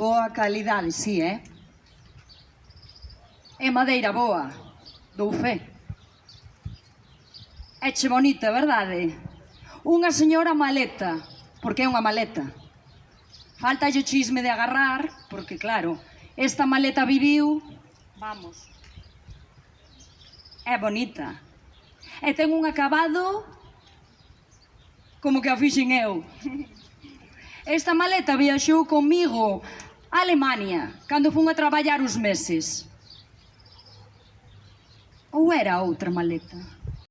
Boa calidade, si, É madeira boa, dou fe. Eche bonita, verdade? Unha señora maleta, porque é unha maleta. Falta o chisme de agarrar, porque claro, esta maleta viviu, vamos, é bonita. E ten un acabado como que a fixen eu. Esta maleta viaxou comigo a Alemania, cando fun a traballar uns meses. Ou era outra maleta?